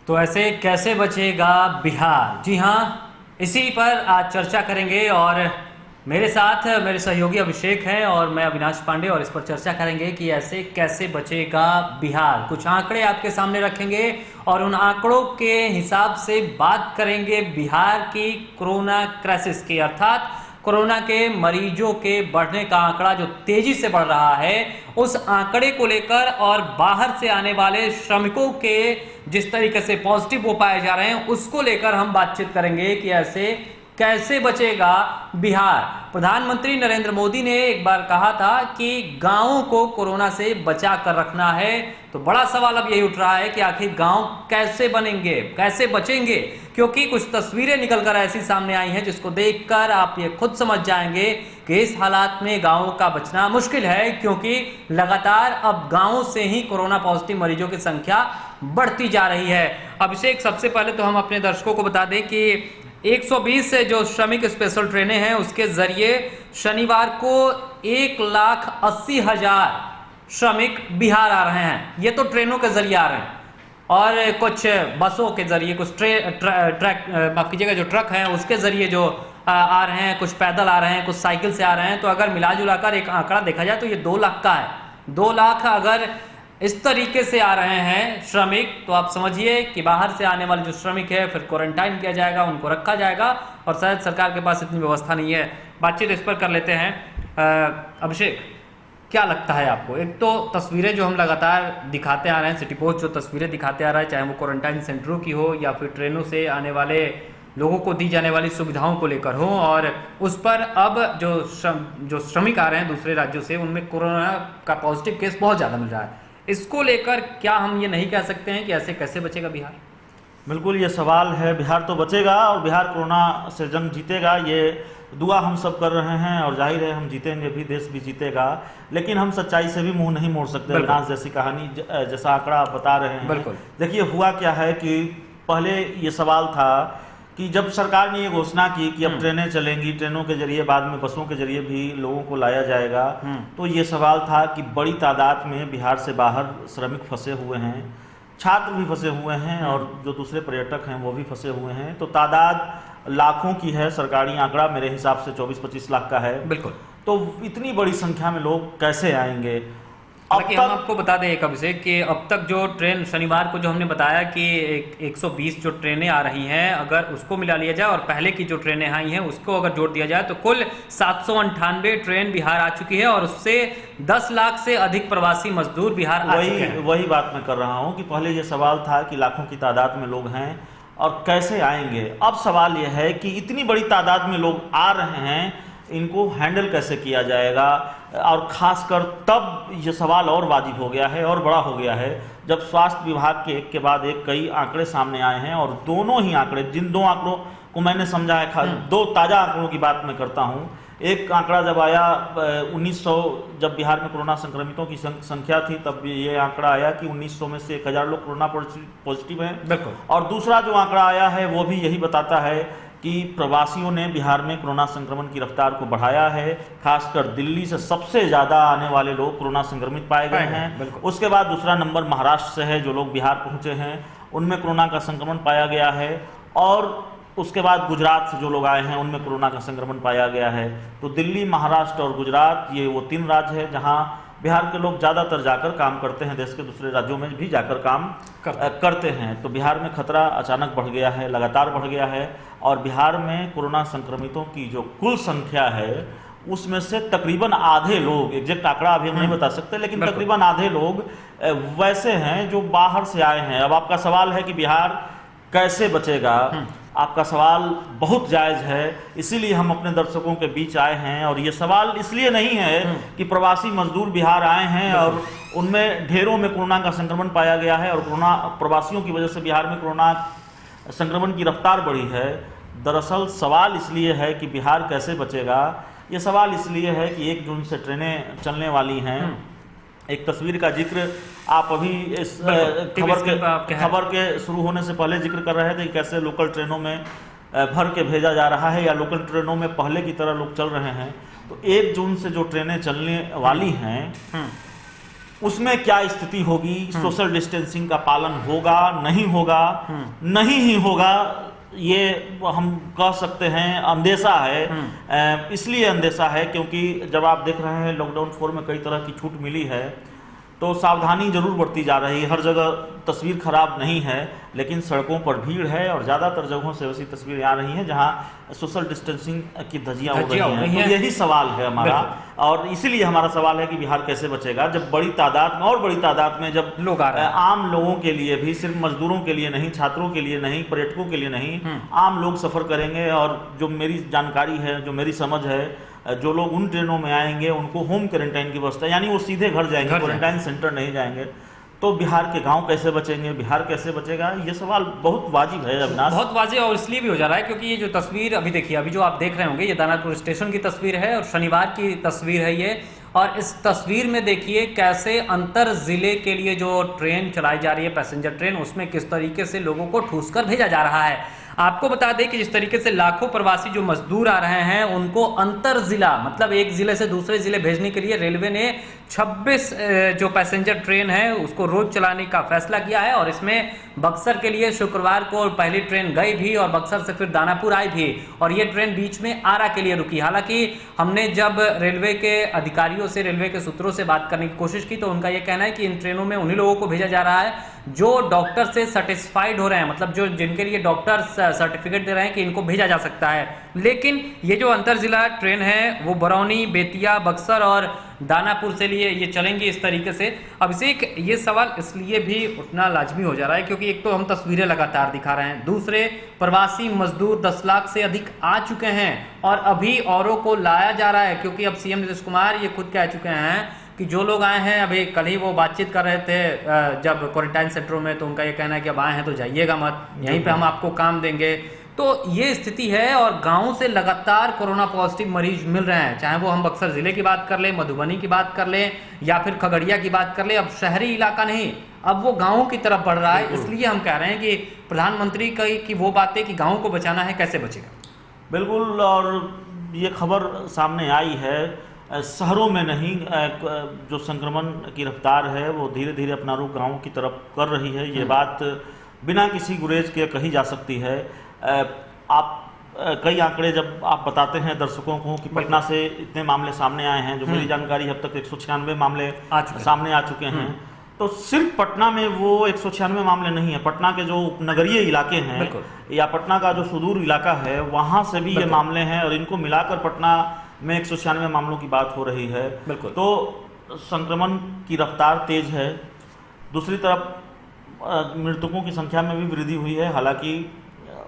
तो ऐसे कैसे बचेगा बिहार? जी हाँ, इसी पर आज चर्चा करेंगे और मेरे साथ मेरे सहयोगी अभिषेक हैं और मैं अविनाश पांडे, और इस पर चर्चा करेंगे कि ऐसे कैसे बचेगा बिहार। कुछ आंकड़े आपके सामने रखेंगे और उन आंकड़ों के हिसाब से बात करेंगे बिहार की कोरोना क्राइसिस की, अर्थात कोरोना के मरीजों के बढ़ने का आंकड़ा जो तेजी से बढ़ रहा है, उस आंकड़े को लेकर और बाहर से आने वाले श्रमिकों के जिस तरीके से पॉजिटिव वो पाए जा रहे हैं उसको लेकर हम बातचीत करेंगे कि ऐसे कैसे बचेगा बिहार। प्रधानमंत्री नरेंद्र मोदी ने एक बार कहा था कि गांवों को कोरोना से बचा कर रखना है, तो बड़ा सवाल अब यही उठ रहा है कि आखिर गांव कैसे बनेंगे, कैसे बचेंगे, क्योंकि कुछ तस्वीरें निकलकर ऐसी सामने आई हैं जिसको देखकर आप ये खुद समझ जाएंगे कि इस हालात में गांवों का बचना मुश्किल है, क्योंकि लगातार अब गांवों से ही कोरोना पॉजिटिव मरीजों की संख्या बढ़ती जा रही है। अभिषेक, सबसे पहले तो हम अपने दर्शकों को बता दें कि 120 से जो श्रमिक स्पेशल ट्रेनें हैं उसके जरिए शनिवार को 1,80,000 श्रमिक बिहार आ रहे हैं। ये तो ट्रेनों के जरिए आ रहे हैं, और कुछ बसों के जरिए, कुछ माफ कीजिएगा, जो ट्रक हैं उसके जरिए जो आ रहे हैं, कुछ पैदल आ रहे हैं, कुछ साइकिल से आ रहे हैं। तो अगर मिला जुलाकर एक आंकड़ा देखा जाए तो ये 2 लाख का है। 2 लाख अगर इस तरीके से आ रहे हैं श्रमिक, तो आप समझिए कि बाहर से आने वाले जो श्रमिक है फिर क्वारंटाइन किया जाएगा, उनको रखा जाएगा, और शायद सरकार के पास इतनी व्यवस्था नहीं है। बातचीत इस पर कर लेते हैं। अभिषेक, क्या लगता है आपको? एक तो तस्वीरें जो हम लगातार दिखाते आ रहे हैं, सिटी पोस्ट जो तस्वीरें दिखाते आ रहा है, चाहे वो क्वारंटाइन सेंटरों की हो या फिर ट्रेनों से आने वाले लोगों को दी जाने वाली सुविधाओं को लेकर हो, और उस पर अब जो श्रमिक आ रहे हैं दूसरे राज्यों से, उनमें कोरोना का पॉजिटिव केस बहुत ज़्यादा मिल रहा है। इसको लेकर क्या हम ये नहीं कह सकते हैं कि ऐसे कैसे बचेगा बिहार? बिल्कुल, ये सवाल है। बिहार तो बचेगा और बिहार कोरोना से जंग जीतेगा, ये दुआ हम सब कर रहे हैं, और जाहिर है हम जीतेंगे भी, देश भी जीतेगा। लेकिन हम सच्चाई से भी मुंह नहीं मोड़ सकते। अविनाश, जैसी कहानी, जैसा आंकड़ा आप बता रहे हैं, बिल्कुल। देखिए हुआ क्या है कि पहले ये सवाल था कि जब सरकार ने ये घोषणा की कि अब ट्रेनें चलेंगी, ट्रेनों के जरिए, बाद में बसों के जरिए भी लोगों को लाया जाएगा, तो ये सवाल था कि बड़ी तादाद में बिहार से बाहर श्रमिक फंसे हुए हैं, छात्र भी फंसे हुए हैं, और जो दूसरे पर्यटक हैं वो भी फंसे हुए हैं। तो तादाद लाखों की है, सरकारी आंकड़ा मेरे हिसाब से 24-25 लाख का है। बिल्कुल। तो इतनी बड़ी संख्या में लोग कैसे आएंगे? हालांकि हम आपको बता दें एक अभिषेक कि अब तक जो ट्रेन शनिवार को जो हमने बताया कि 120 जो ट्रेनें आ रही हैं, अगर उसको मिला लिया जाए और पहले की जो ट्रेनें आई हैं उसको अगर जोड़ दिया जाए तो कुल 798 ट्रेन बिहार आ चुकी है, और उससे 10 लाख से अधिक प्रवासी मजदूर बिहार आ चुके हैं। वही बात मैं कर रहा हूँ कि पहले ये सवाल था कि लाखों की तादाद में लोग हैं और कैसे आएंगे। अब सवाल यह है कि इतनी बड़ी तादाद में लोग आ रहे हैं, इनको हैंडल कैसे किया जाएगा? और खासकर तब ये सवाल और वाजिब हो गया है और बड़ा हो गया है जब स्वास्थ्य विभाग के एक के बाद एक कई आंकड़े सामने आए हैं, और दोनों ही आंकड़े, जिन 2 आंकड़ों को मैंने समझा है, 2 ताज़ा आंकड़ों की बात मैं करता हूँ। एक आंकड़ा जब आया 1900, जब बिहार में कोरोना संक्रमितों की संख्या थी, तब ये आंकड़ा आया कि 1900 में से 1000 लोग कोरोना पॉजिटिव हैं। बिल्कुल। और दूसरा जो आंकड़ा आया है वो भी यही बताता है कि प्रवासियों ने बिहार में कोरोना संक्रमण की रफ्तार को बढ़ाया है। खासकर दिल्ली से सबसे ज़्यादा आने वाले लोग कोरोना संक्रमित पाए गए हैं। उसके बाद दूसरा नंबर महाराष्ट्र से है, जो लोग बिहार पहुंचे हैं उनमें कोरोना का संक्रमण पाया गया है, और उसके बाद गुजरात से जो लोग आए हैं उनमें कोरोना का संक्रमण पाया गया है। तो दिल्ली, महाराष्ट्र और गुजरात, ये वो 3 राज्य है जहाँ बिहार के लोग ज़्यादातर जाकर काम करते हैं। देश के दूसरे राज्यों में भी जाकर काम करते हैं। तो बिहार में खतरा अचानक बढ़ गया है, लगातार बढ़ गया है, और बिहार में कोरोना संक्रमितों की जो कुल संख्या है उसमें से तकरीबन आधे लोग, एग्जैक्ट आंकड़ा अभी हम नहीं बता सकते, लेकिन तकरीबन आधे लोग वैसे हैं जो बाहर से आए हैं। अब आपका सवाल है कि बिहार कैसे बचेगा? आपका सवाल बहुत जायज़ है, इसीलिए हम अपने दर्शकों के बीच आए हैं। और ये सवाल इसलिए नहीं है कि प्रवासी मजदूर बिहार आए हैं और उनमें ढेरों में कोरोना का संक्रमण पाया गया है और कोरोना प्रवासियों की वजह से बिहार में कोरोना संक्रमण की रफ्तार बढ़ी है। दरअसल सवाल इसलिए है कि बिहार कैसे बचेगा, ये सवाल इसलिए है कि 1 जून से ट्रेनें चलने वाली हैं। एक तस्वीर का जिक्र आप अभी इस खबर के शुरू होने से पहले जिक्र कर रहे थे कि कैसे लोकल ट्रेनों में भर के भेजा जा रहा है, या लोकल ट्रेनों में पहले की तरह लोग चल रहे हैं। तो 1 जून से जो ट्रेनें चलने वाली हैं उसमें क्या स्थिति होगी, सोशल डिस्टेंसिंग का पालन होगा नहीं होगा, नहीं ही होगा, ये हम कह सकते हैं अंदेशा है। इसलिए अंदेशा है क्योंकि जब आप देख रहे हैं लॉकडाउन 4 में कई तरह की छूट मिली है, तो सावधानी जरूर बढ़ती जा रही है। हर जगह तस्वीर खराब नहीं है, लेकिन सड़कों पर भीड़ है और ज़्यादातर जगहों से वैसी तस्वीरें आ रही हैं जहां सोशल डिस्टेंसिंग की धज्जियां उड़ रही हैं। तो यही सवाल है हमारा, और इसीलिए हमारा सवाल है कि बिहार कैसे बचेगा जब बड़ी तादाद में और बड़ी तादाद में जब लोग आ रहे हैं। आम लोगों के लिए भी, सिर्फ मजदूरों के लिए नहीं, छात्रों के लिए नहीं, पर्यटकों के लिए नहीं, आम लोग सफ़र करेंगे। और जो मेरी जानकारी है, जो मेरी समझ है, जो लोग उन ट्रेनों में आएंगे उनको होम क्वारंटाइन की व्यवस्था, यानी वो सीधे घर जाएंगे, क्वारंटाइन सेंटर नहीं जाएंगे। तो बिहार के गांव कैसे बचेंगे, बिहार कैसे बचेगा, ये सवाल बहुत वाजिब है अविनाश। बहुत वाजिब, और इसलिए भी हो जा रहा है क्योंकि ये जो तस्वीर अभी देखिए, अभी जो आप देख रहे होंगे, ये दानापुर स्टेशन की तस्वीर है और शनिवार की तस्वीर है ये। और इस तस्वीर में देखिए कैसे अंतर जिले के लिए जो ट्रेन चलाई जा रही है, पैसेंजर ट्रेन, उसमें किस तरीके से लोगों को ठूस कर भेजा जा रहा है। आपको बता दें कि जिस तरीके से लाखों प्रवासी जो मजदूर आ रहे हैं, उनको अंतर जिला, मतलब एक जिले से दूसरे जिले भेजने के लिए रेलवे ने 26 जो पैसेंजर ट्रेन है उसको रोज चलाने का फैसला किया है। और इसमें बक्सर के लिए शुक्रवार को पहली ट्रेन गई भी और बक्सर से फिर दानापुर आई भी, और ये ट्रेन बीच में आरा के लिए रुकी। हालांकि हमने जब रेलवे के अधिकारियों से, रेलवे के सूत्रों से बात करने की कोशिश की, तो उनका ये कहना है कि इन ट्रेनों में उन्हीं लोगों को भेजा जा रहा है जो डॉक्टर से सेटिस्फाइड हो रहे हैं, मतलब जो जिनके लिए डॉक्टर सर्टिफिकेट दे रहे हैं कि इनको भेजा जा सकता है। लेकिन ये जो अंतर जिला ट्रेन है वो बरौनी, बेतिया, बक्सर और दानापुर से लिए ये चलेंगी इस तरीके से। अभिषेक, ये सवाल इसलिए भी उठना लाजमी हो जा रहा है क्योंकि एक तो हम तस्वीरें लगातार दिखा रहे हैं, दूसरे प्रवासी मजदूर 10 लाख से अधिक आ चुके हैं और अभी औरों को लाया जा रहा है, क्योंकि अब सीएम नीतीश कुमार ये खुद कह चुके हैं कि जो लोग आए हैं, अभी कल ही वो बातचीत कर रहे थे जब क्वारंटाइन सेंटरों में, तो उनका ये कहना है कि अब आए हैं तो जाइएगा मत, यहीं पे हम आपको काम देंगे। तो ये स्थिति है और गांव से लगातार कोरोना पॉजिटिव मरीज मिल रहे हैं, चाहे वो हम बक्सर जिले की बात कर लें, मधुबनी की बात कर लें या फिर खगड़िया की बात कर लें। अब शहरी इलाका नहीं, अब वो गाँव की तरफ बढ़ रहा है। इसलिए हम कह रहे हैं कि प्रधानमंत्री की वो बातें कि गाँव को बचाना है, कैसे बचेगा। बिल्कुल, और ये खबर सामने आई है, शहरों में नहीं, जो संक्रमण की रफ्तार है वो धीरे धीरे अपना रुख गाँव की तरफ कर रही है। ये बात बिना किसी गुरेज के कही जा सकती है। आप कई आंकड़े जब आप बताते हैं दर्शकों को कि पटना से इतने मामले सामने आए हैं, जो मेरी जानकारी अब तक 196 मामले सामने आ चुके हैं, तो सिर्फ पटना में वो 196 मामले नहीं है, पटना के जो उपनगरीय इलाके हैं या पटना का जो सुदूर इलाका है वहाँ से भी ये मामले हैं, और इनको मिलाकर पटना में 196 मामलों की बात हो रही है। तो संक्रमण की रफ्तार तेज है। दूसरी तरफ मृतकों की संख्या में भी वृद्धि हुई है, हालांकि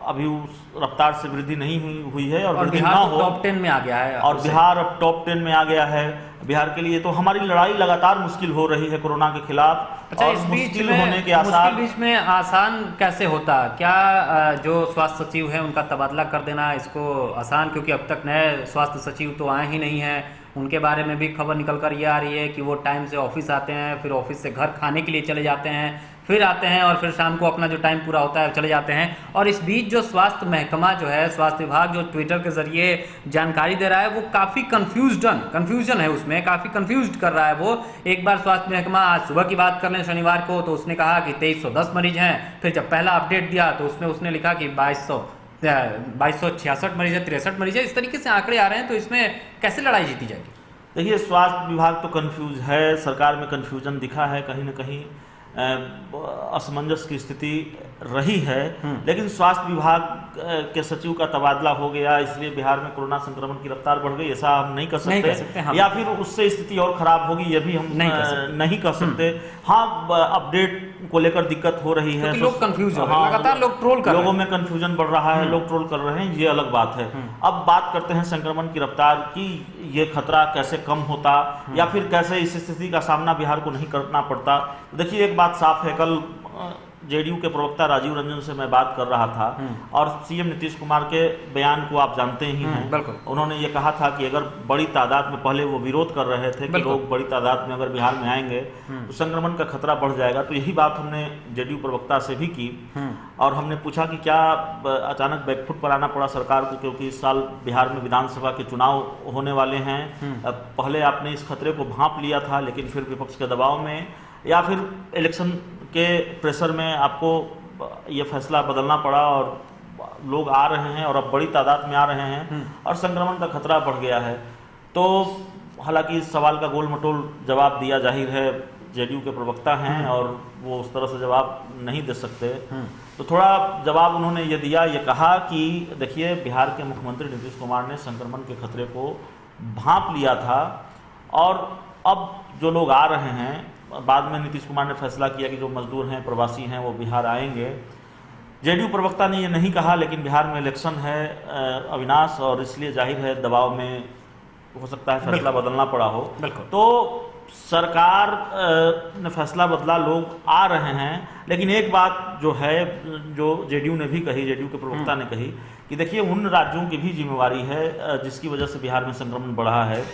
अभी उस रफ्तार से वृद्धि नहीं हुई है, और बिहार ना हो, टॉप 10 में आ गया है, और बिहार अब टॉप 10 में आ गया है। बिहार के लिए तो हमारी लड़ाई लगातार मुश्किल हो रही है कोरोना के खिलाफ। अच्छा, इस बीच में आसान कैसे होता? क्या जो स्वास्थ्य सचिव है उनका तबादला कर देना इसको आसान, क्योंकि अब तक नए स्वास्थ्य सचिव तो आए ही नहीं हैं, उनके बारे में भी खबर निकल कर ये आ रही है कि वो टाइम से ऑफिस आते हैं, फिर ऑफिस से घर खाने के लिए चले जाते हैं, फिर आते हैं और फिर शाम को अपना जो टाइम पूरा होता है चले जाते हैं। और इस बीच जो स्वास्थ्य महकमा जो है, स्वास्थ्य विभाग जो ट्विटर के जरिए जानकारी दे रहा है, वो काफ़ी कन्फ्यूजन है, उसमें काफ़ी कन्फ्यूज कर रहा है वो। एक बार स्वास्थ्य महकमा, आज सुबह की बात कर लें शनिवार को, तो उसने कहा कि 2310 मरीज हैं, फिर जब पहला अपडेट दिया तो उसने लिखा कि 2266 मरीज है, 63 मरीज है। इस तरीके से आंकड़े आ रहे हैं, तो इसमें कैसे लड़ाई जीती जाएगी? देखिए, स्वास्थ्य विभाग तो कंफ्यूज है, सरकार में कंफ्यूजन दिखा है, कहीं ना कहीं असमंजस की स्थिति रही है। लेकिन स्वास्थ्य विभाग के सचिव का तबादला हो गया, इसलिए बिहार में कोरोना संक्रमण की रफ्तार बढ़ गई, ऐसा हम नहीं कर सकते, या फिर उससे स्थिति और खराब होगी, ये भी हम नहीं कर सकते। हाँ, अपडेट को लेकर दिक्कत हो रही है, लोग कंफ्यूज हो रहे हैं, लगातार लोग ट्रोल कर रहे हैं, लोगों में कंफ्यूजन बढ़ रहा है, लोग ट्रोल कर रहे हैं, ये अलग बात है। अब बात करते हैं संक्रमण की रफ्तार की, ये खतरा कैसे कम होता या फिर कैसे इस स्थिति का सामना बिहार को नहीं करना पड़ता। देखिए, एक बात साफ है, कल जेडीयू के प्रवक्ता राजीव रंजन से मैं बात कर रहा था और सीएम नीतीश कुमार के बयान को आप जानते ही हैं। बिल्कुल। उन्होंने ये कहा था कि अगर बड़ी तादाद में, पहले वो विरोध कर रहे थे कि लोग बड़ी तादाद में अगर बिहार में आएंगे तो संक्रमण का खतरा बढ़ जाएगा। तो यही बात हमने जेडीयू प्रवक्ता से भी की और हमने पूछा कि क्या अचानक बैकफुट पर आना पड़ा सरकार को, क्योंकि इस साल बिहार में विधानसभा के चुनाव होने वाले हैं। पहले आपने इस खतरे को भांप लिया था, लेकिन फिर विपक्ष के दबाव में या फिर इलेक्शन के प्रेशर में आपको ये फैसला बदलना पड़ा और लोग आ रहे हैं और अब बड़ी तादाद में आ रहे हैं और संक्रमण का खतरा बढ़ गया है। तो हालांकि इस सवाल का गोल मटोल जवाब दिया, जाहिर है जेडीयू के प्रवक्ता हैं और वो उस तरह से जवाब नहीं दे सकते। तो थोड़ा जवाब उन्होंने ये दिया, ये कहा कि देखिए बिहार के मुख्यमंत्री नीतीश कुमार ने संक्रमण के खतरे को भांप लिया था और अब जो लोग आ रहे हैं, बाद में नीतीश कुमार ने फैसला किया कि जो मजदूर हैं, प्रवासी हैं, वो बिहार आएंगे। जेडीयू प्रवक्ता ने ये नहीं कहा, लेकिन बिहार में इलेक्शन है अविनाश, और इसलिए जाहिर है दबाव में हो सकता है फैसला बदलना पड़ा हो। तो सरकार ने फैसला बदला, लोग आ रहे हैं। लेकिन एक बात जो है, जो जेडीयू ने भी कही, जेडीयू के प्रवक्ता ने कही कि देखिए उन राज्यों की भी जिम्मेवारी है जिसकी वजह से बिहार में संक्रमण बढ़ा है।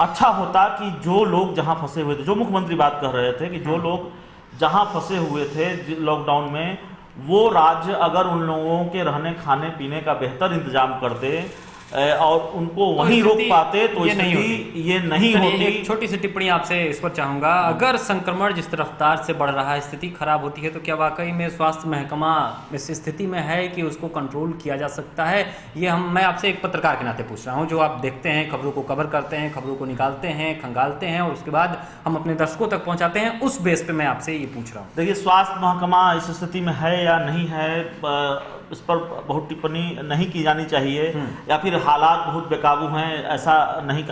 अच्छा होता कि जो लोग जहां फंसे हुए थे, जो मुख्यमंत्री बात कर रहे थे कि जो लोग जहां फंसे हुए थे लॉकडाउन में, वो राज्य अगर उन लोगों के रहने खाने पीने का बेहतर इंतजाम करते और उनको वहीं रोक पाते तो स्थिति ये नहीं होती। एक छोटी सी टिप्पणी आपसे इस पर चाहूंगा, अगर संक्रमण जिस रफ्तार से बढ़ रहा है, स्थिति खराब होती है, तो क्या वाकई में स्वास्थ्य महकमा इस स्थिति में है कि उसको कंट्रोल किया जा सकता है? ये मैं आपसे एक पत्रकार के नाते पूछ रहा हूँ, जो आप देखते हैं, खबरों को कवर करते हैं, खबरों को निकालते हैं, खंगालते हैं और उसके बाद हम अपने दर्शकों तक पहुँचाते हैं। उस बेस पे मैं आपसे ये पूछ रहा हूँ। देखिए स्वास्थ्य महकमा इस स्थिति में है या नहीं है, इस पर बहुत टिप्पणी नहीं की जानी चाहिए, या फिर हालात बहुत बेकाबू हैं ऐसा नहीं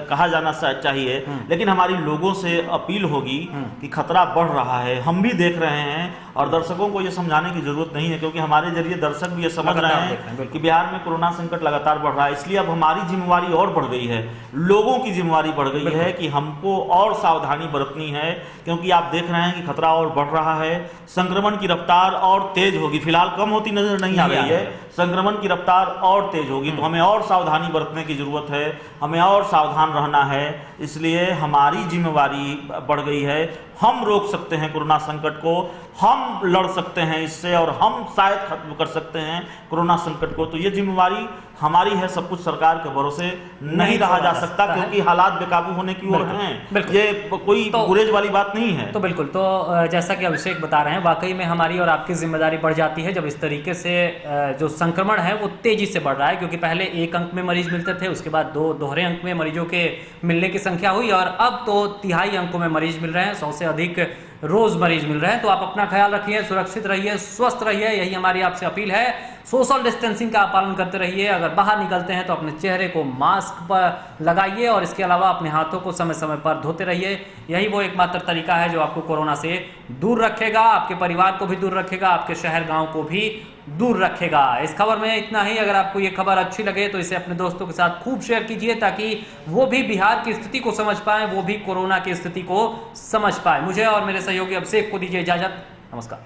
कहा जाना चाहिए। लेकिन हमारी लोगों से अपील होगी कि खतरा बढ़ रहा है, हम भी देख रहे हैं और दर्शकों को ये समझाने की जरूरत नहीं है, क्योंकि हमारे जरिए दर्शक भी ये समझ रहे हैं कि बिहार में कोरोना संकट लगातार बढ़ रहा है। इसलिए अब हमारी जिम्मेवारी और बढ़ गई है, लोगों की जिम्मेवारी बढ़ गई है कि हमको और सावधानी बरतनी है, क्योंकि आप देख रहे हैं कि खतरा और बढ़ रहा है, संक्रमण की रफ्तार और तेज होगी। फिलहाल कम होती नजर नहीं आ रही है, संक्रमण की रफ्तार और तेज होगी। तो हमें और सावधानी बरतने की जरूरत है, हमें और सावधान रहना है। इसलिए हमारी जिम्मेवारी बढ़ गई है, हम रोक सकते हैं कोरोना संकट को, हम लड़ सकते हैं इससे और हम शायद खत्म कर सकते हैं कोरोना संकट को। तो ये जिम्मेवारी हमारी है, सब कुछ सरकार के भरोसे नहीं रहा जा सकता, क्योंकि हालात बेकाबू होने की ओर हैं। ये कोई गुरेज वाली बात नहीं है। तो बिल्कुल, तो जैसा कि अभिषेक बता रहे हैं, वाकई में हमारी और आपकी जिम्मेदारी बढ़ जाती है जब इस तरीके से जो संक्रमण है वो तेजी से बढ़ रहा है। क्योंकि पहले एक अंक में मरीज मिलते थे, उसके बाद दो दोहरे अंक में मरीजों के मिलने की संख्या हुई और अब तो तिहाई अंकों में मरीज मिल रहे हैं, 100 से अधिक रोज मरीज मिल रहे हैं। तो आप अपना ख्याल रखिए, सुरक्षित रहिए, स्वस्थ रहिए, यही हमारी आपसे अपील है। सोशल डिस्टेंसिंग का पालन करते रहिए। अगर बाहर निकलते हैं तो अपने चेहरे को मास्क पर लगाइए और इसके अलावा अपने हाथों को समय समय पर धोते रहिए। यही वो एकमात्र तरीका है जो आपको कोरोना से दूर रखेगा, आपके परिवार को भी दूर रखेगा, आपके शहर गांव को भी दूर रखेगा। इस खबर में इतना ही। अगर आपको ये खबर अच्छी लगे तो इसे अपने दोस्तों के साथ खूब शेयर कीजिए, ताकि वो भी बिहार की स्थिति को समझ पाए, वो भी कोरोना की स्थिति को समझ पाए। मुझे और मेरे सहयोगी अभिषेक को दीजिए इजाजत। नमस्कार।